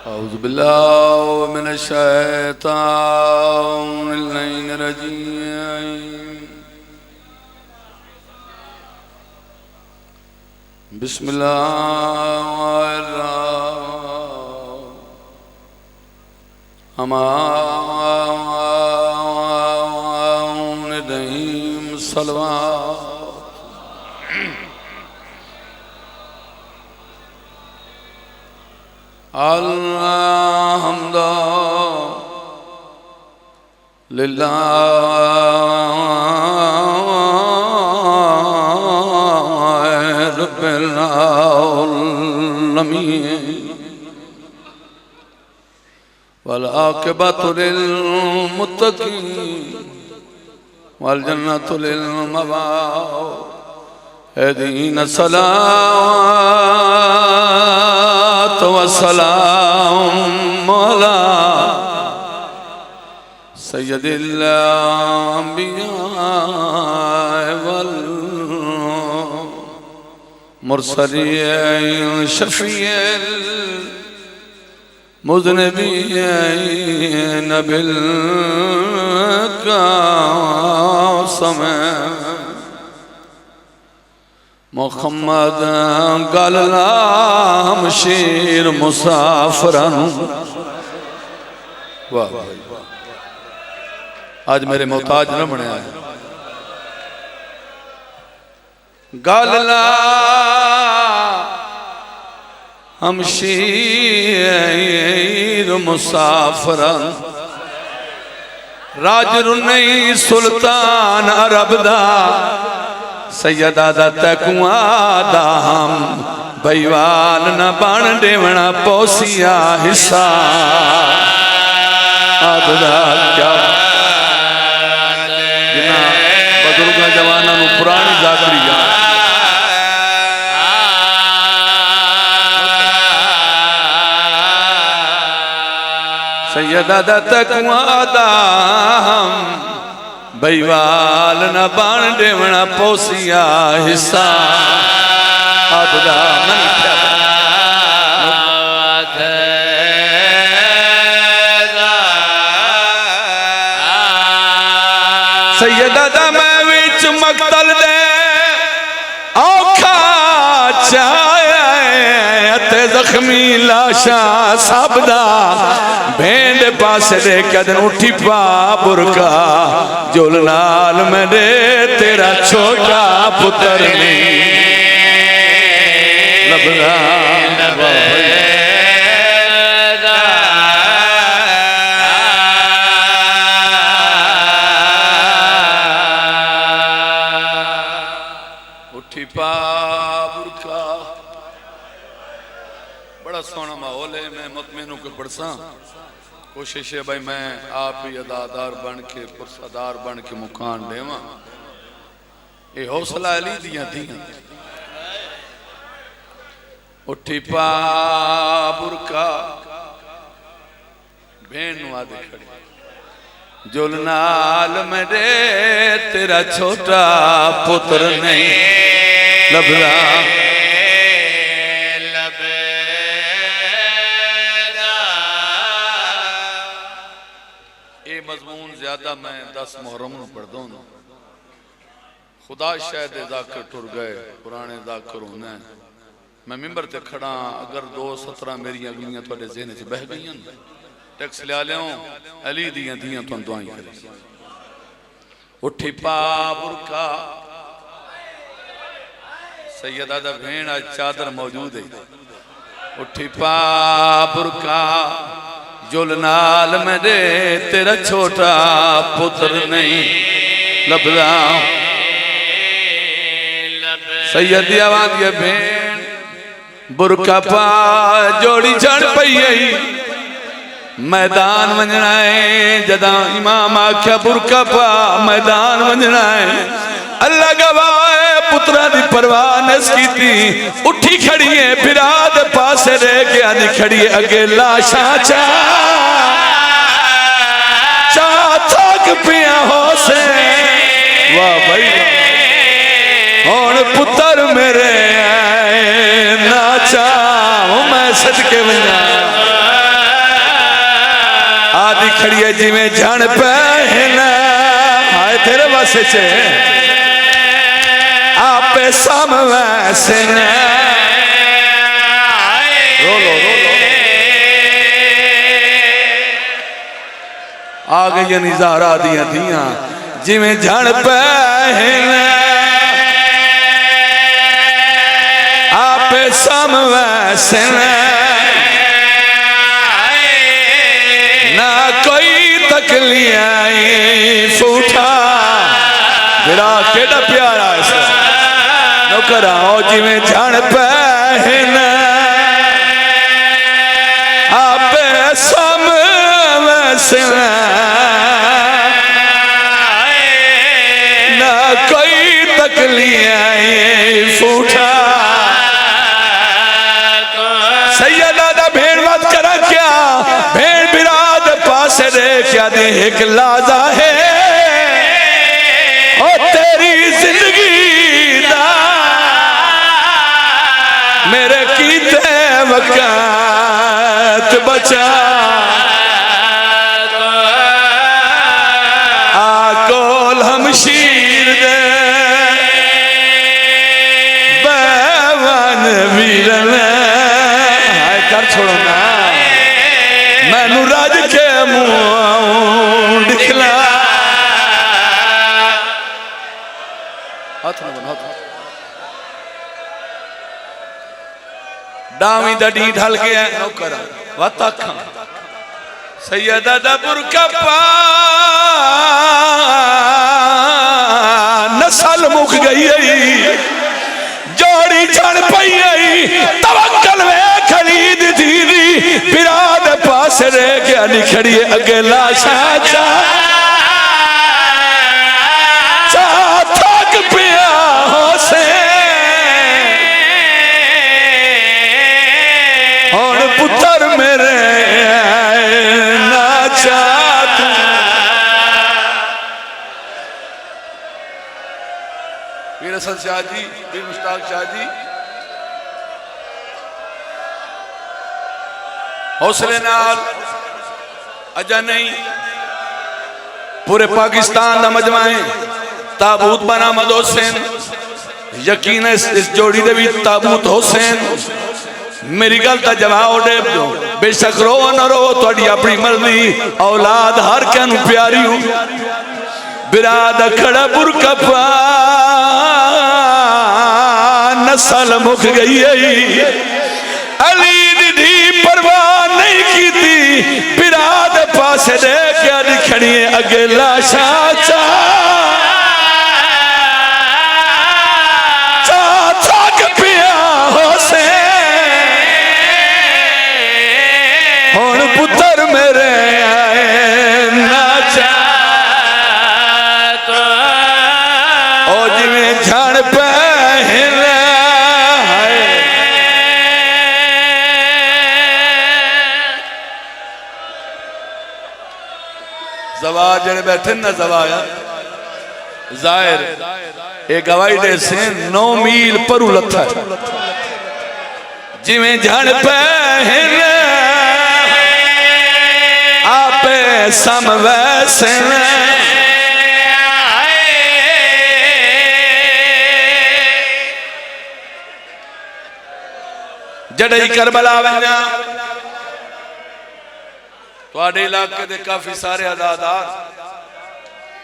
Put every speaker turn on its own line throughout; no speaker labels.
औज़ुबिल्लाहि मिनश्शैतानिर्रजीम। बिस्मिल्लाहिर्रहमानिर्रहीम। सलवात अल्हम्दुलिल्लाहि रब्बिल आलमीन वल आक़िबतु लिल मुत्तक़ीन वल जन्नतु लिल मुत्तक़ीन। सलातो व सलाम अला सय्यदिल अंबिया वल मुरसलीन शफीअल मुज़निबीन बिल क़ासिम मुहम्मद गल्लाम शेर मुसाफरन। वाह आज मेरे मोहताज न बने आज गल्ला हम शेर मुसाफरन राजरुन्नी सुल्तान अरब दा सैयदा दा तकुआ दा हम बैवाल न बन देवना पौसिया हिस्सा आददा क्या जिन्ना बुजुर्ग जवाना नू पुरानी जागरी जा सैयदा दा तकुआ दा हम बैवाल न बन देवना पौसिया हिस्सा आददा मन सैयदा दा मैं विच मकतल दे औखा चाहे जख्मी लाशा सबदा भेंड पास दे कदन उठी पा बुरका जुल नाल मेरे तेरा छोटा पुत्र नहीं लबला उठी पा बुरका। बड़ा सोना माहौल है। मैं मुतमिन होकर पढ़सा कोशिश है भाई मैं आप ही अदादार बन के पुरसादार बन के मुकान देवा। ये हौसला अली दिया दिया उठी पा बुरका भेन वादे खड़ी जुल नाल मेरे तेरा छोटा पुत्र नहीं लबला मजमून ज्यादा मैं 10 मुहर्रम पढ़ दो खुदा शायद जाकर टुर गए पुराने जाकर होने मैं मिंबर ते खड़ा अगर 2-17 मेरी अगलियां थोड़े ज़हन च बह गई टैक्स लिया लियो अली दियां दियां तुम दुआई करे उठी पा बुरका सैयदा दा भेण आज चादर मौजूद है उठी पा बुरका जुल नाल मेरे तेरा छोटा पुत्र नहीं लबला सैयदी आवाज ये भेण बुरका पा जोड़ी चढ़ पई मैदान वंजना है जदा इमाम आख्या बुरका पा मैदान वंजना है अल्लाह गवाह पुत्रा दी परवाह नस कीती उठी खड़ी है बिराद पासे रह के आदी खड़ी है अगे लाशा चा थक पिया हो से वाह भाई हुण पुत्र मेरे आए ना चाह मैं सदके वंजा खड़िए जिमें जन पहना हाय तेरे वासे चे आपे सम वैसे रोलो रोलो आ गई निजारा दिया दिया जिमें जन पहना आपे सम वैसे ना कोई तकलीफ उठा मेरा केड़ा प्यारा है नौकरा जिमें जन पहना आपे सम वैसे ना कोई तकलीफ उठा सैयदा दा भेड़ बात करा क्या भेड़ बिराद पास रे क्या दे एक लाजा है ओ तेरी जिंदगी दा मेरे कीते वक़्त बचा आकोल हमशीर दे बेवन वीरन कर छोड़ो ना मैनू राज के मुंह दिखला हाथ में हाथ डावी दडी ढल गया नौकर वत अखा सैयदा दा बुरका पा नस्ल मुक गई जोड़ी चढ़ पई तवक्कल वे खरीद दीदी बिराद पास रे क्या निखड़ी अगे लाशा चा थक पिया हो से और पुत्र मेरे ना चाहत वीर हसन शाह जी वीर मुश्ताक शाह जी हौसले नाल अजा नहीं पूरे पाकिस्तान का मजमा है ताबूत बरामद हुसैन यकीन है इस जोड़ी दे भी ताबूत हुसैन मेरी गल का जवाब दे दो बेशक रो न रो थोड़ी अपनी मर्जी औलाद हर क्या प्यारी हो बिराद खड़ा बुरका पा नस्ल मुक गई अली दी परवाह नहीं की थी बिराद पास दे क्या दिखनी अगे लाशा चा थक पिया हो से हुण पुत्र मेरे आए नाचा ओ जिमें झड़ पहले जवा जड़े बैठे न जवाया जाहिर एक गवाही दे से 9 मील परू लथा जिमें झड़ पहले आपे सम वैसे जड़े करबला वन्या तुहाडे इलाके दे काफी सारे अदादार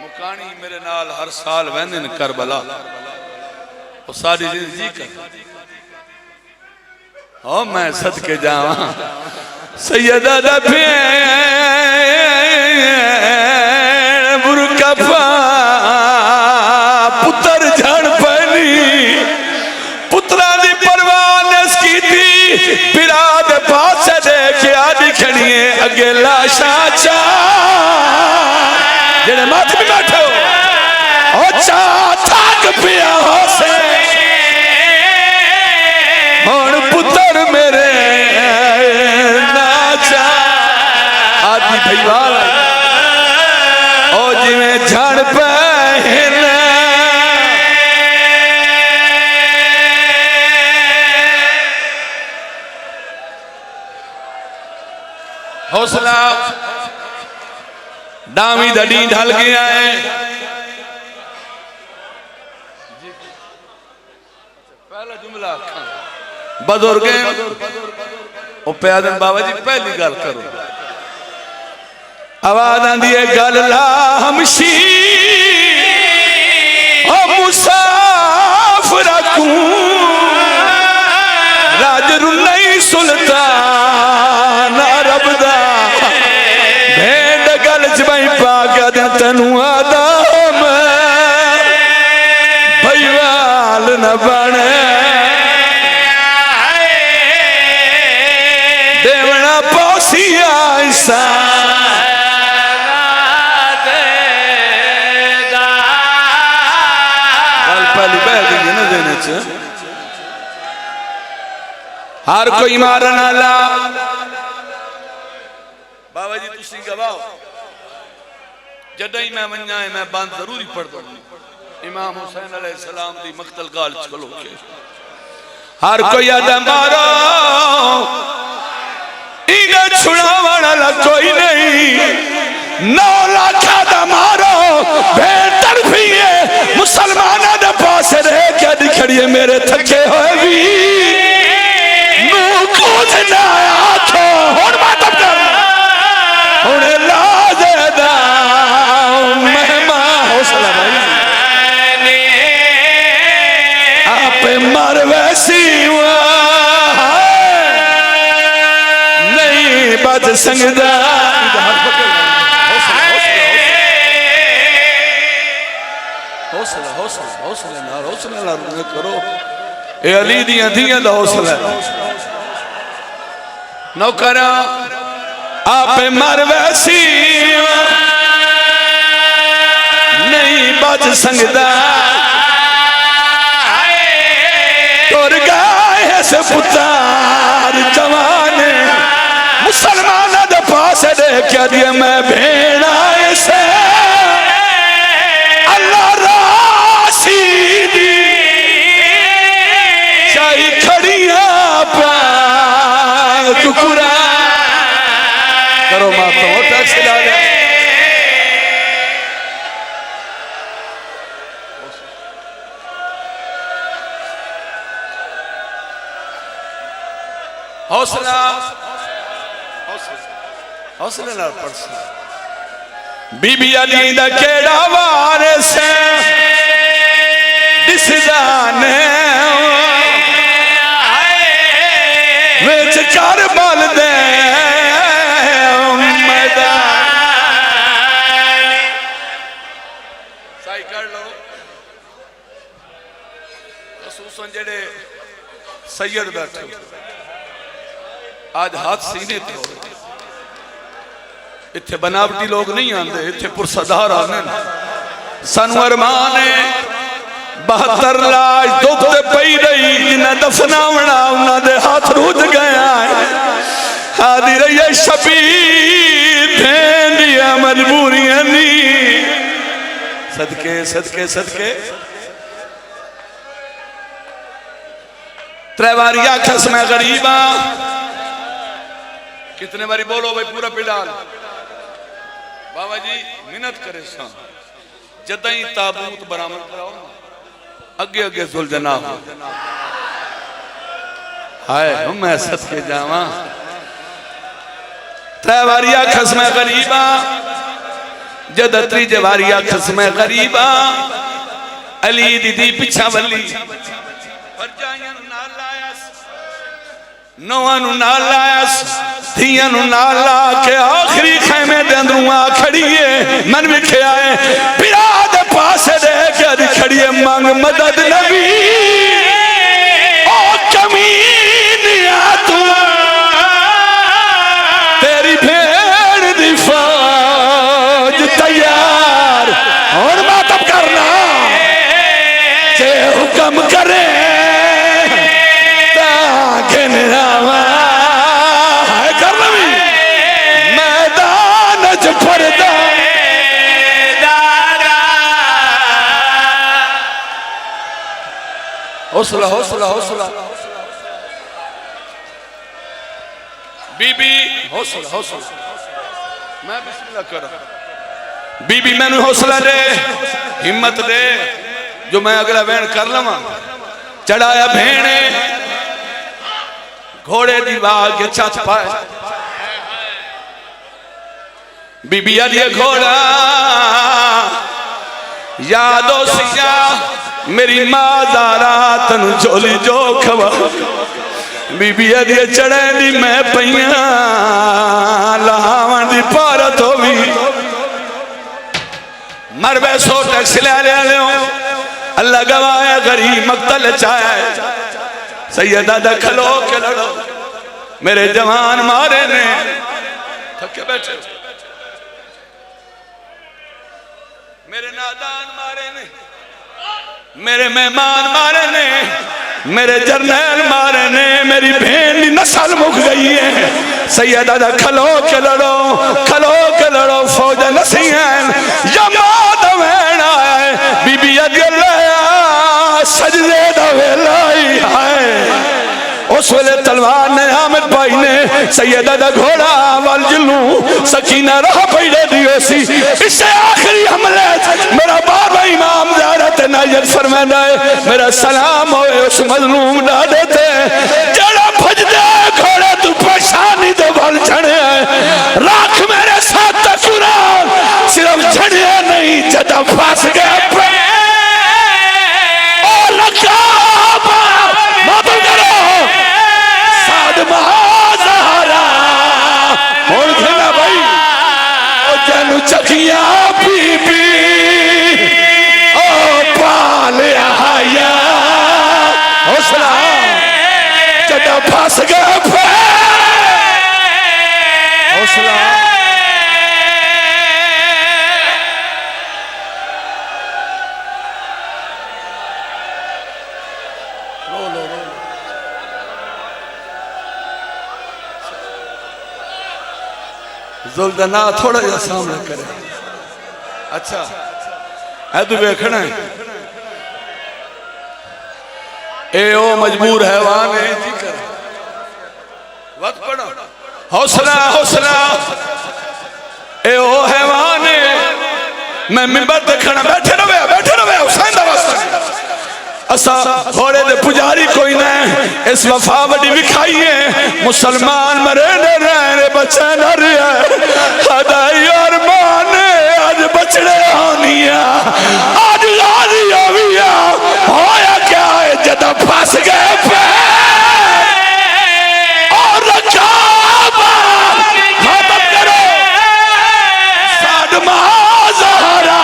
मुकानी मेरे नाल हर साल वहंदे ने करबला और सारी जिंदगी कर ओ मैं सदके जावा सैयदा दा बुरका पा पुत्र झड़ पैनी पुत्रा दी परवाह नस की थी बिराद पास देखिया दिखनी अगे लाशा चा जेड़े माथे पे बैठो ओ चा थक पिया हो से हुण पुत्र मेरे नाचा आदि भईवाल ओ जिमें झड़ पहन हौसला डावी दड़ी ढल गया है। पहला जुमला बुजुर्ग प्यादन बाबा जी पहली गल करो। आवाज आंदी है गल ला हमशी ओ मुसाफिर तू राज रुलाई सुल्तान अरब दा भेड़ गल च भाई पाके दिन तेनू आदम भईवाल न बने देवना पौसिया ऐसा हर कोई मारन आला बाबा जी तुसी गवाओ जदई मैं मन्ना है मैं बंद जरूरी पढ़ दूं इमाम हुसैन अलैहिस्सलाम दी मक्तल गाल चलो के हर कोई आदा मारो इने छुड़ावण वाला कोई नहीं 9 लाख दा मारो बेहतर भी है मुसलमाना दे पास रह के दिखड़ी है मेरे थके होए भी कुछ ना आखो हुण मातम कर हुण लाज़ेदा मेहमा हौसला भाई आप मर वैसी नहीं बच संगदा हौसला हौसला हौसला ना करो ए अली दियां दियां दा हौसला नौकरा आप मर वैसी नहीं बच संगदा तुर गए से पुतार जवान मुसलमान दे पास देख दिया मैं भेड़ा से अल्लाह रासी दी चाही खड़िया पा टुकुरा करो मातो टैक्स ला ले हौसला हौसले नाल पड़सा बीबी अली दा केड़ा वारिस दिसदा ने विच करबल दे सही कर लो खसूसन जेड़े सैयद बैठे आज हाथ सीने ते हो इत्थे बनावटी लोग नहीं आते इत्थे पुरसदार आने सानू अरमान है 72 लाश दुख ते पई रही जिन्हें दफनावना उन्होंने हाथ रूद गया आदि रही है शबीर भेंडिया मजबूरियां नी सदके सदके सदके त्रेवारी आखस मैं गरीबा कितने बारी बोलो भाई पूरा पिडाल बाबा जी मिन्नत करे सा जदई ताबूत बरामद कराओ अगे अगे सुलझना हो हाय मैं सदके जावा त्रेवारिया खसम गरीबा जद त्रीजे वारिया खसम गरीबा अली दीदी पिछा वली नौवां नू नाल लायस धियां नू नाल ला के आखिरी खैमे दे अंदरों आ खड़ी है मन विखया है पिरा दे पास दे के खड़ी है मांग मदद नबी ओ कमीनिया तू तेरी भेड़ दी फौज तैयार और मातम करना जे हुक्म करे हौसला हौसला हौसला बीबी हौसला हौसला मैं बिस्मिल्लाह कर बीबी मैनू हौसला दे, हिम्मत दे, जो मैं अगला वैन कर लवा। चढ़ाया भेणे घोड़े दी वाग छत पाए, बीबी आदि घोड़ा यादो सिया मेरी मां दारा तनु झोली जो खवा। बीबी आदि चढ़े दी मैं पईया लावन दी भारत होवी। मरवे सो टैक्स ले अल्लाह गवाया गरीब मक्तल चाहे। सैयदा दा खलो के लड़ो मेरे जवान मारे ने थके बैठे, मेरे नादान मारे ने, मेरे मेहमान मारे ने, मेरे जरनैल मारे ने, मेरी बहन की नस्ल मुक गई है। सैयदा दा खलो के लड़ो, खलो के लड़ो फौज नसीहन या माद वैन आए। बीबी अजला सजदे दा वेला ही है। उस वेले तलवार ने हामिद भाई ने सैयदा दा घोड़ा वल जलू सकीना राह पैदे दियो सी। इससे आखिरी हमले मेरा बाबा इमाम ज़ारत नाज़र फरमांदा है मेरा सलाम होए उस मजलूम डाडे ते जड़ा भजदे घोड़े तू परेशानी दे वल चढ़े। राख मेरे साथ कुरान सिर्फ चढ़े नहीं जदा फंस गए चखिया बीबी ओ पालिया हौसला जदा फंस गए हौसला। जुल्दना थोड़ा जा सामने करे। अच्छा है तू वेखना है ए ओ मजबूर हैवान है जी कर वत पढ़ो हौसला हौसला ए ओ हैवान है। मैं मिंबर ते खड़ा बैठे रवे हुसैन दा वास्ता असा घोड़े दे पुजारी कोई ना इस वफा बड़ी विखाई है। मुसलमान मरे न रहे बच्चे न रहे हदाई और माने आज बचड़े होनिया आज गाली होविया होया क्या है जदा फंस गए पे और रकाबा खत्म करो सादमा ज़हरा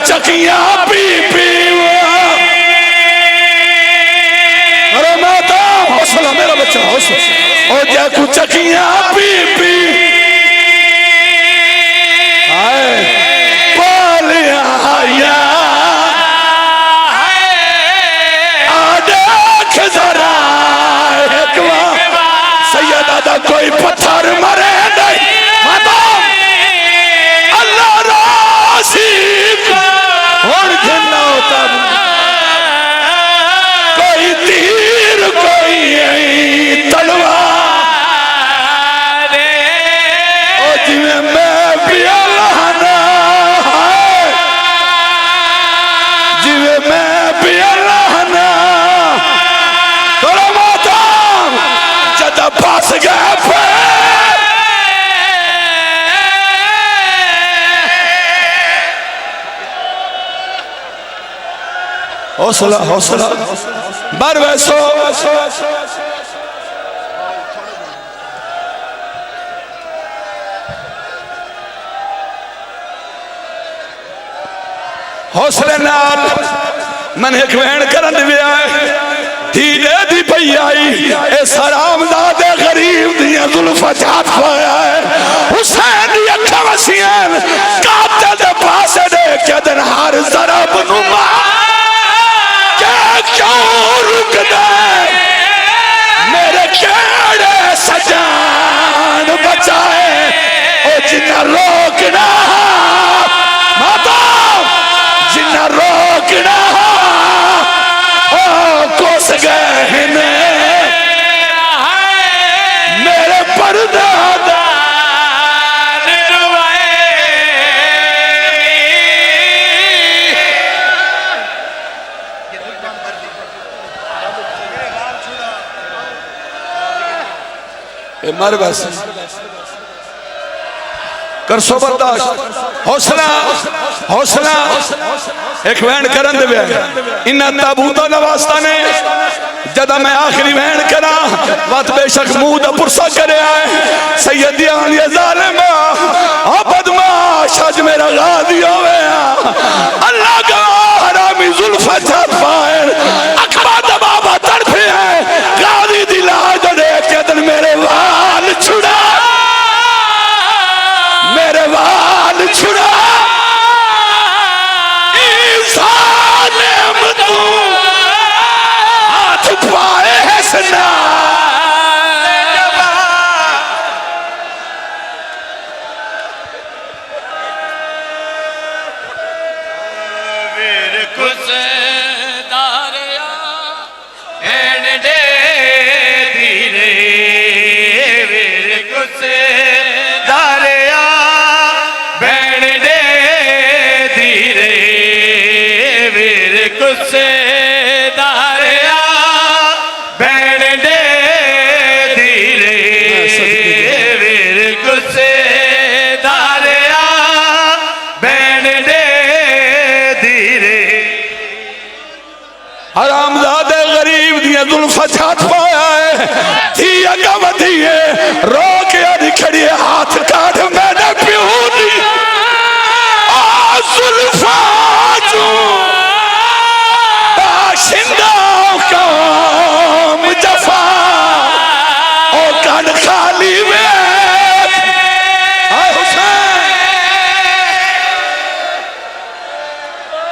चकिया पी पी। अरे माता हौसला मेरा बच्चा हौसला ओ जाकू चकिया पी पी आए पालिया देख जरा एक सैयदा दा कोई पत्थर मरे नहीं माता अल्लाह रासी कोई तीर कोई तलवार ओ जिमें मैं भी अल्लाहना जिमें मैं भी अल्लाहना थोड़ा माता जदा फंस गए हौसला हौसला बर वैसो हौसले नाल मन एक वहन करन दिया धीरे दी पई आई ए सरामदादे गरीब दियां जुल्फा चाट पाया है। हुसैन दी अखां वसियां काते दे पास दे के दिन हर ज़रब नुमा क्यों रुक दे मेरे केड़े सजान बचाए ओ जिन्ना रोकना माता जिन्ना रोकना ओ कोस गए मेरे परदादा
मर बस कर सो बर्दाश्त हौसला हौसला एक वैन करन दे इन्ना ताबूता नवास्ता ने जदा मैं आखिरी वैन करा वत बेशक मुंह दा पुरसा करे सैयदियान ये जालिमा आ बदमाश आज मेरा गादी होवे अल्लाह का हरामी जुल्फा छात पाए अकबा दबाबा तड़फे है गादी दी लाज देख के तन मेरे वाल छुड़ा मेरे वाल छुड़ा इंसान तू हाथ पाए है सना
वीर कुछ दारिया एन दे धीरे वीर कुछ दारिया बैन दे धीरे वीर कुछ दारिया बैन दे धीरे वीर कुछ दारिया बैन दे धीरे
हरामजादे गरीब दिया जुल्फा छात